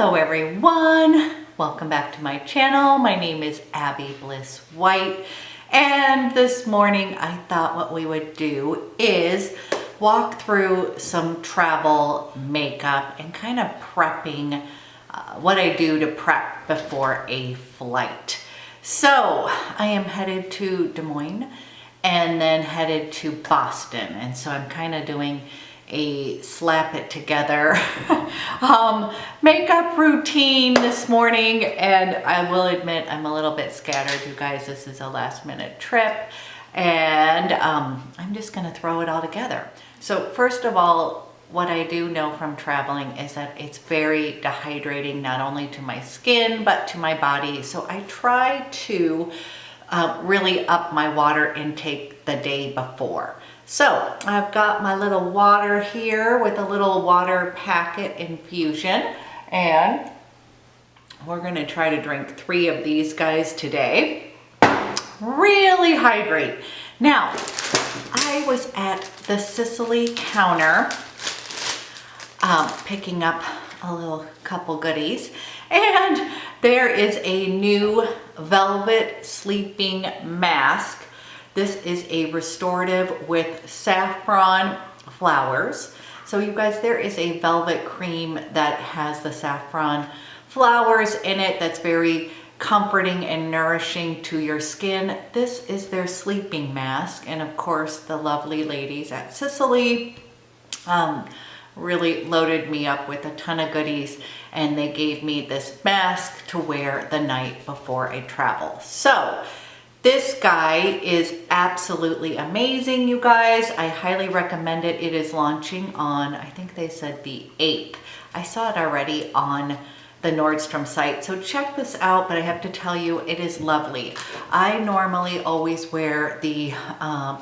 Hello everyone, welcome back to my channel. My name is Abby Bliss White, and this morning I thought what we would do is walk through some travel makeup and kind of prepping what I do to prep before a flight. So I am headed to Des Moines and then headed to Boston, and so I'm kind of doing a slap it together makeup routine this morning, and I will admit I'm a little bit scattered, you guys. This is a last minute trip, and I'm just gonna throw it all together. So first of all, what I do know from traveling is that it's very dehydrating, not only to my skin but to my body. So I try to really up my water intake the day before. So I've got my little water here with a little water packet infusion, and we're gonna try to drink 3 of these guys today. Really hydrate. Now, I was at the Sisley counter picking up a little couple goodies, and there is a new Velvet Sleeping Mask. This is a restorative with saffron flowers. So you guys, there is a velvet cream that has the saffron flowers in it that's very comforting and nourishing to your skin. This is their sleeping mask, and of course the lovely ladies at Sisley really loaded me up with a ton of goodies, and they gave me this mask to wear the night before I travel. So this guy is absolutely amazing, you guys. I highly recommend it. It is launching on, I think they said the 8th. I saw it already on the Nordstrom site, so check this out, but I have to tell you, it is lovely. I normally always wear the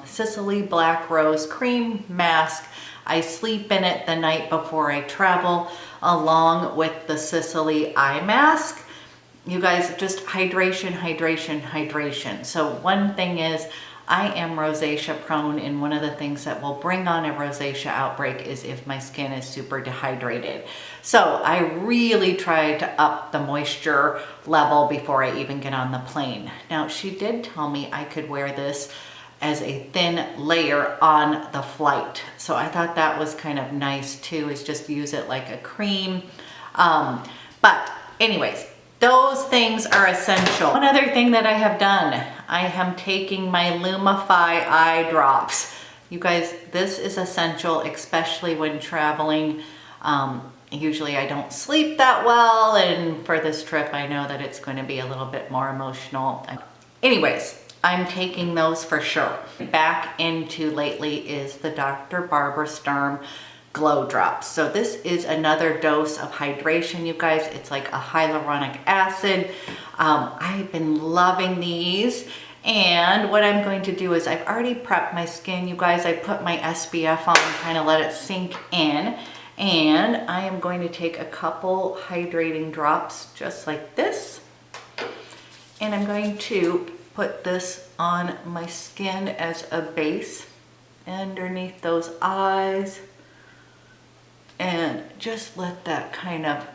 Sisley Black Rose Cream Mask. I sleep in it the night before I travel, along with the Sisley Eye Mask. You guys, just hydration, hydration, hydration. So one thing is, I am rosacea prone, and one of the things that will bring on a rosacea outbreak is if my skin is super dehydrated. So I really try to up the moisture level before I even get on the plane. Now, she did tell me I could wear this as a thin layer on the flight. So I thought that was kind of nice too, is just use it like a cream. But anyways, those things are essential. One other thing that I have done, I am taking my LUMIFY eye drops. You guys, this is essential, especially when traveling. Usually I don't sleep that well, and for this trip I know that it's going to be a little bit more emotional. Anyways, I'm taking those for sure. Back into lately is the Dr. Barbara STURM Glow Drops. So this is another dose of hydration, you guys. It's like a hyaluronic acid. I've been loving these, and what I'm going to do is, I've already prepped my skin, you guys. I put my SPF on, kind of let it sink in, and I am going to take a couple hydrating drops just like this, and I'm going to put this on my skin as a base underneath those eyes, and just let that kind of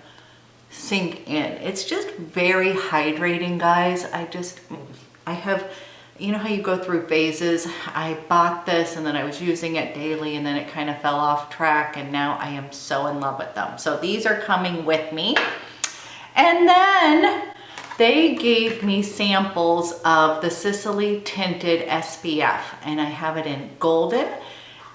sink in. It's just very hydrating, guys. I have, you know how you go through phases? I bought this and then I was using it daily, and then it kind of fell off track, and now I am so in love with them. So these are coming with me. And then they gave me samples of the Sisley Tinted SPF, and I have it in golden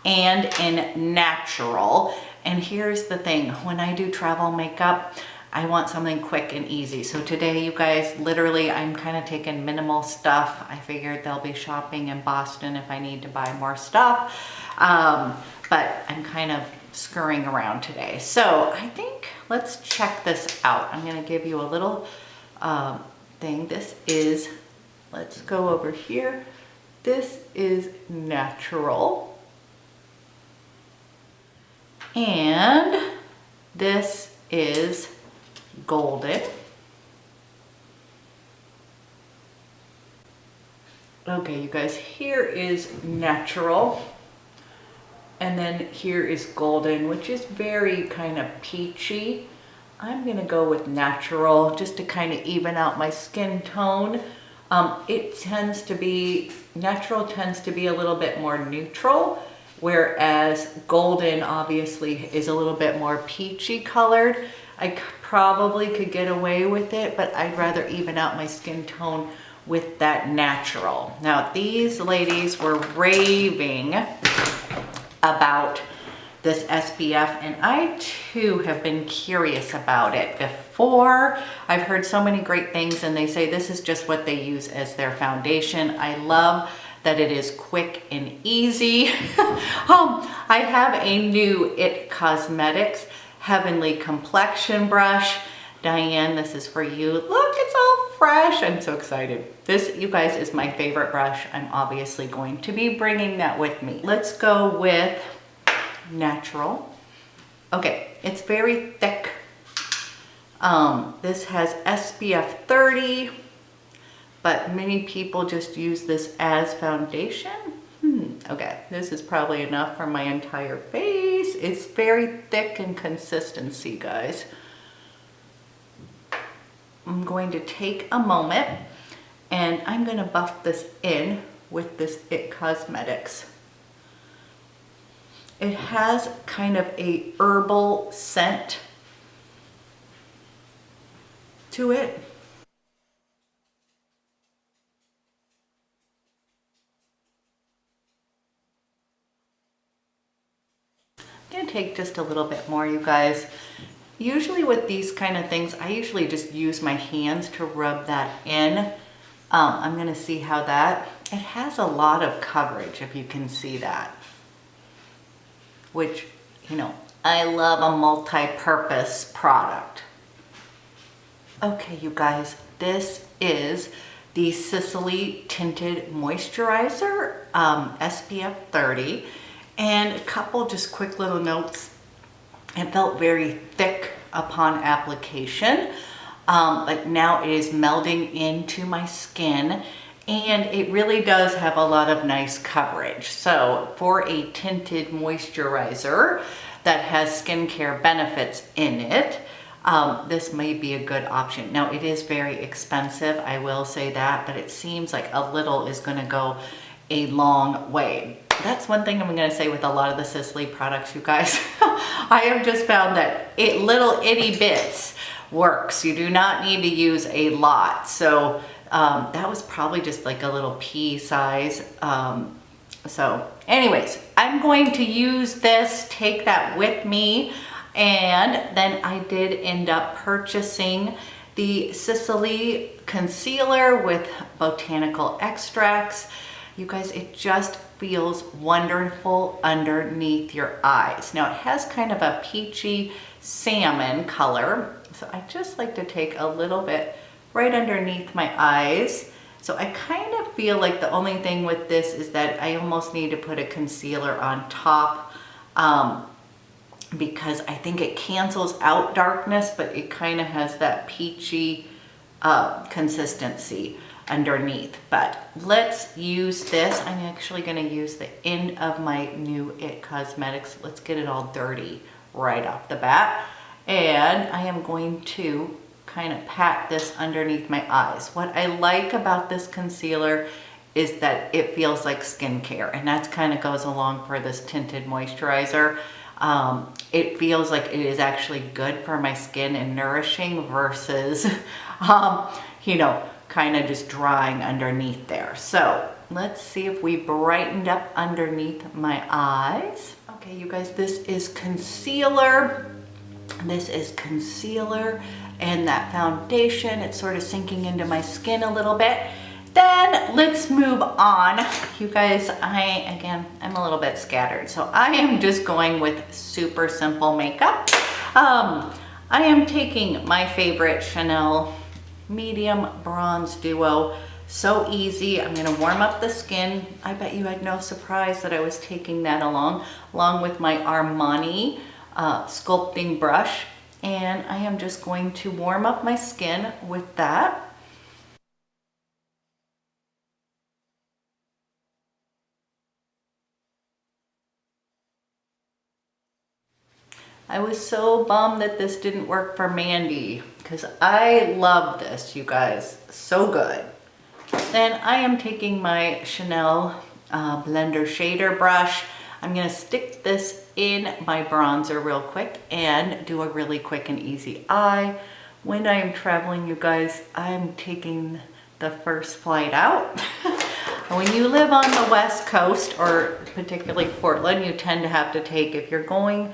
and in natural. And here's the thing, when I do travel makeup, I want something quick and easy. So today, you guys, literally, I'm kind of taking minimal stuff. I figured they'll be shopping in Boston if I need to buy more stuff. But I'm kind of scurrying around today. So I think let's check this out. I'm gonna give you a little thing. This is, let's go over here. This is natural. And this is golden. Okay, you guys, here is natural, and then here is golden, which is very kind of peachy. I'm gonna go with natural just to kind of even out my skin tone. Natural tends to be a little bit more neutral, whereas golden obviously is a little bit more peachy colored. I probably could get away with it, but I'd rather even out my skin tone with that natural. Now these ladies were raving about this SPF, and I too have been curious about it before. I've heard so many great things, and they say this is just what they use as their foundation. I love that it is quick and easy. I have a new IT Cosmetics Heavenly Complexion Brush. Diane, this is for you. Look, it's all fresh. I'm so excited. This, you guys, is my favorite brush. I'm obviously going to be bringing that with me. Let's go with natural. Okay, it's very thick. This has SPF 30, but many people just use this as foundation. Okay, this is probably enough for my entire face. It's very thick in consistency, guys. I'm going to take a moment and I'm going to buff this in with this IT Cosmetics. It has kind of a herbal scent to it. I'm gonna take just a little bit more, you guys. Usually with these kind of things, I usually just use my hands to rub that in. I'm gonna see how it has a lot of coverage, if you can see that. Which, you know, I love a multi-purpose product. Okay, you guys, this is the Sisley Tinted Moisturizer, SPF 30. And a couple just quick little notes. It felt very thick upon application, but now it is melding into my skin. And it really does have a lot of nice coverage. So for a tinted moisturizer that has skincare benefits in it, this may be a good option. Now it is very expensive, I will say that, but it seems like a little is gonna go a long way. That's one thing I'm gonna say with a lot of the Sisley products, you guys. I have just found that little itty bits works. You do not need to use a lot. So that was probably just like a little pea size. So anyways, I'm going to use this, take that with me. And then I did end up purchasing the Sisley Concealer with botanical extracts. You guys, it just feels wonderful underneath your eyes. Now it has kind of a peachy salmon color. So I just like to take a little bit right underneath my eyes. So I kind of feel like the only thing with this is that I almost need to put a concealer on top because I think it cancels out darkness, but it kind of has that peachy consistency underneath. But let's use this. I'm actually going to use the end of my new IT Cosmetics. Let's get it all dirty right off the bat. And I am going to kind of pat this underneath my eyes. What I like about this concealer is that it feels like skincare, and that kind of goes along for this tinted moisturizer. It feels like it is actually good for my skin and nourishing versus, you know, kind of just drying underneath there. So let's see if we brightened up underneath my eyes. Okay, you guys, this is concealer. This is concealer and that foundation. It's sort of sinking into my skin a little bit. Then let's move on. You guys, I'm a little bit scattered. So I am just going with super simple makeup. I am taking my favorite Chanel Medium Bronze Duo. So easy. I'm gonna warm up the skin. I bet you had no surprise that I was taking that along with my Armani sculpting brush. And I am just going to warm up my skin with that. I was so bummed that this didn't work for Mandy because I love this, you guys. So good. Then I am taking my Chanel blender shader brush. I'm gonna stick this in my bronzer real quick and do a really quick and easy eye. When I am traveling, you guys, I'm taking the first flight out. When you live on the West Coast, or particularly Portland, you tend to have to take, if you're going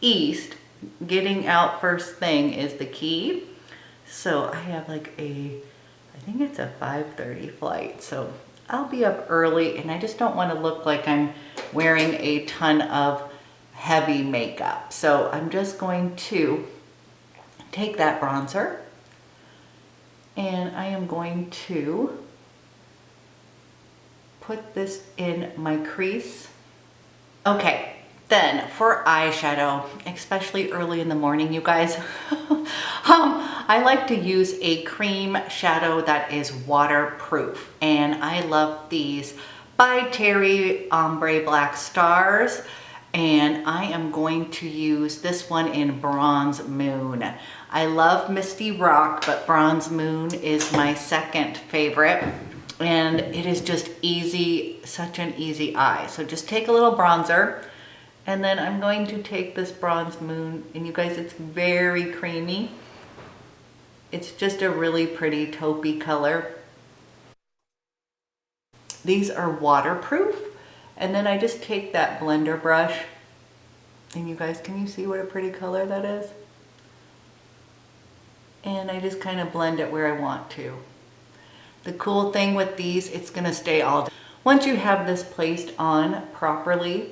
east, getting out first thing is the key. So I have like I think it's a 5:30 flight. So I'll be up early and I just don't want to look like I'm wearing a ton of heavy makeup. So I'm just going to take that bronzer and I am going to put this in my crease. Okay, then for eyeshadow, especially early in the morning, you guys, I like to use a cream shadow that is waterproof. And I love these by Terry Ombre Black Stars. And I am going to use this one in Bronze Moon. I love Misty Rock, but Bronze Moon is my second favorite. And it is just easy, such an easy eye. So just take a little bronzer, and then I'm going to take this Bronze Moon, and you guys, it's very creamy. It's just a really pretty taupey color. These are waterproof, and then I just take that blender brush, and you guys, can you see what a pretty color that is? And I just kind of blend it where I want to. The cool thing with these, it's gonna stay all day. Once you have this placed on properly,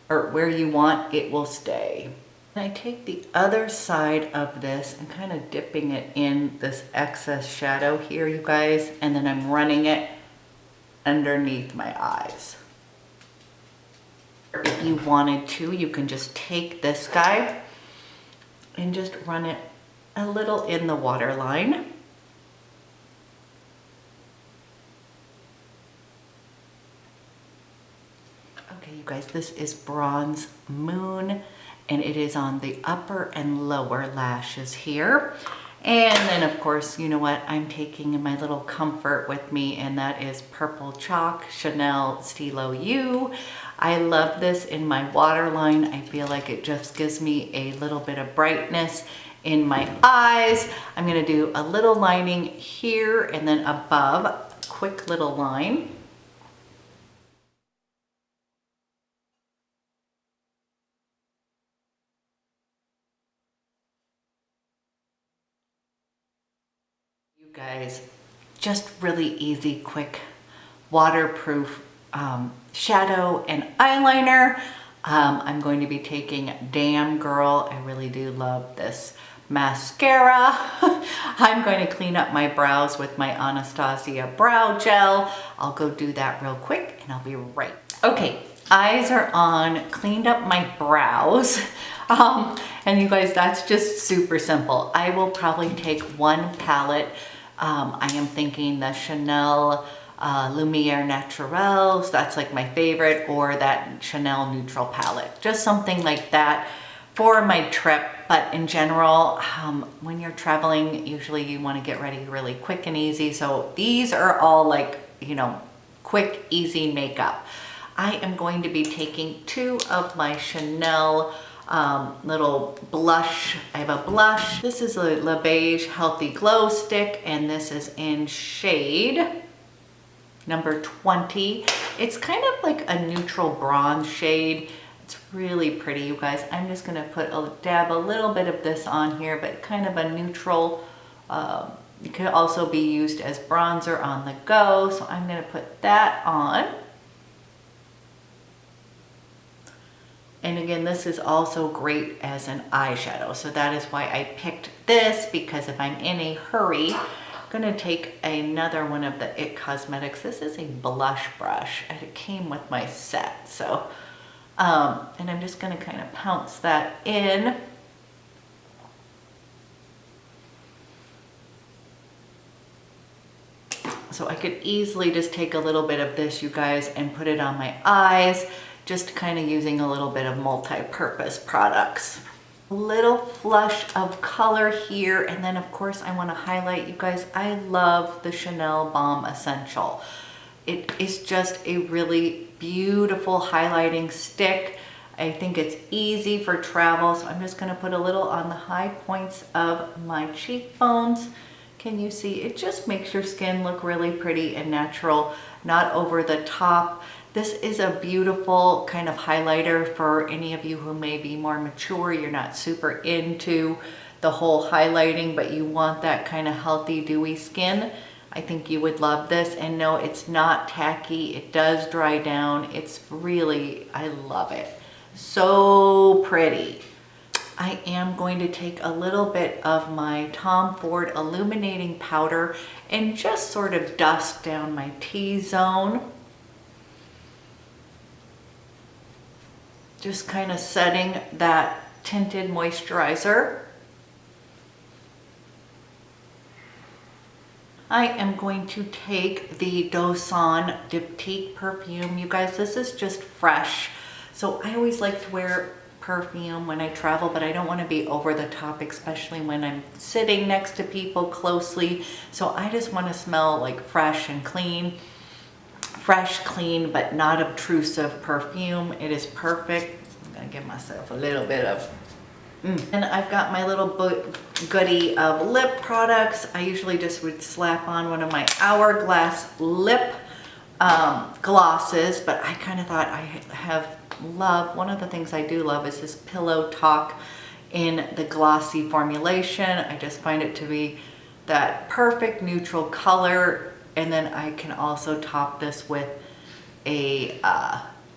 or where you want, it will stay. And I take the other side of this and kind of dipping it in this excess shadow here, you guys, and then I'm running it underneath my eyes. If you wanted to, you can just take this guy and just run it a little in the waterline. Okay, you guys, this is Bronze Moon, and it is on the upper and lower lashes here. And then, of course, you know what? I'm taking my little comfort with me, and that is Purple Chalk Chanel STYLO U. I love this in my waterline. I feel like it just gives me a little bit of brightness in my eyes. I'm gonna do a little lining here and then above, quick little line. You guys, just really easy, quick, waterproof shadow and eyeliner. I'm going to be taking Damn Girl. I really do love this mascara. I'm going to clean up my brows with my Anastasia brow gel. I'll go do that real quick and I'll be right. Okay, eyes are on, cleaned up my brows. And you guys, that's just super simple. I will probably take one palette. I am thinking the Chanel Lumiere Naturels, that's like my favorite, or that Chanel Neutral palette. Just something like that for my trip. But in general, when you're traveling, usually you want to get ready really quick and easy. So these are all like, you know, quick, easy makeup. I am going to be taking two of my Chanel little blush. I have a blush. This is a Le Beige Healthy Glow Stick, and this is in shade number 20. It's kind of like a neutral bronze shade. It's really pretty, you guys. I'm just gonna dab a little bit of this on here, but kind of a neutral. It could also be used as bronzer on the go. So I'm gonna put that on. And again, this is also great as an eyeshadow. So that is why I picked this, because if I'm in a hurry, I'm gonna take another one of the IT Cosmetics. This is a blush brush, and it came with my set. So, and I'm just gonna kind of pounce that in. So I could easily just take a little bit of this, you guys, and put it on my eyes. just kind of using a little bit of multi-purpose products. A little flush of color here, and then of course I want to highlight, you guys, I love the Chanel Balm Essential. It is just a really beautiful highlighting stick. I think it's easy for travel, so I'm just going to put a little on the high points of my cheekbones. Can you see? It just makes your skin look really pretty and natural, not over the top. This is a beautiful kind of highlighter for any of you who may be more mature. You're not super into the whole highlighting, but you want that kind of healthy, dewy skin. I think you would love this. And no, it's not tacky. It does dry down. It's really, I love it. So pretty. I am going to take a little bit of my Tom Ford illuminating powder and just sort of dust down my T-zone. Just kind of setting that tinted moisturizer. I am going to take the Dosan Diptyque perfume. You guys, this is just fresh. So I always like to wear perfume when I travel, but I don't want to be over the top, especially when I'm sitting next to people closely. So I just want to smell like fresh and clean. Fresh, clean, but not obtrusive perfume. It is perfect. I'm gonna give myself a little bit of And I've got my little goodie of lip products. I usually just would slap on one of my Hourglass lip glosses, but I kind of thought one of the things I do love is this Pillow Talk in the glossy formulation. I just find it to be that perfect neutral color. And then I can also top this with a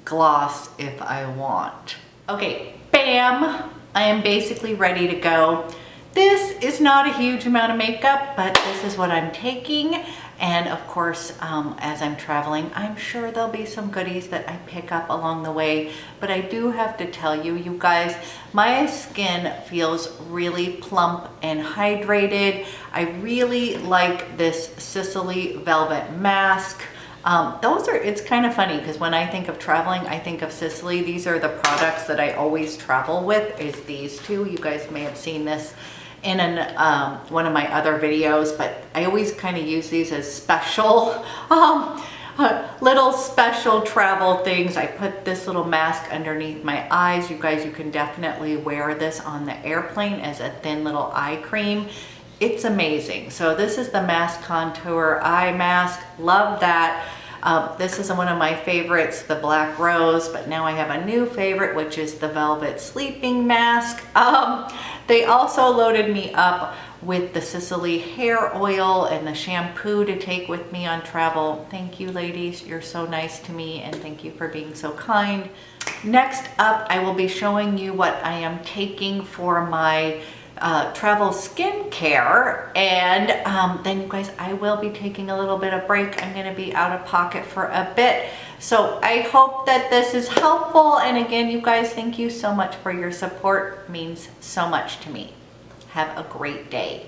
gloss if I want. Okay, bam! I am basically ready to go. This is not a huge amount of makeup, but this is what I'm taking. And of course, as I'm traveling, I'm sure there'll be some goodies that I pick up along the way. But I do have to tell you, you guys, my skin feels really plump and hydrated. I really like this Sisley Velvet Mask. It's kind of funny because when I think of traveling, I think of Sisley. These are the products that I always travel with, is these two. You guys may have seen this in one of my other videos, but I always kind of use these as special, little special travel things. I put this little mask underneath my eyes. You guys, you can definitely wear this on the airplane as a thin little eye cream. It's amazing. So this is the Mask Contour Eye Mask. Love that. This is one of my favorites, the Black Rose, but now I have a new favorite, which is the Velvet Sleeping Mask. They also loaded me up with the Sisley hair oil and the shampoo to take with me on travel. Thank you, ladies. You're so nice to me, and thank you for being so kind. Next up, I will be showing you what I am taking for my travel skincare, and then you guys, I will be taking a little bit of break. I'm going to be out of pocket for a bit, so I hope that this is helpful. And again, you guys, thank you so much for your support. It means so much to me. Have a great day.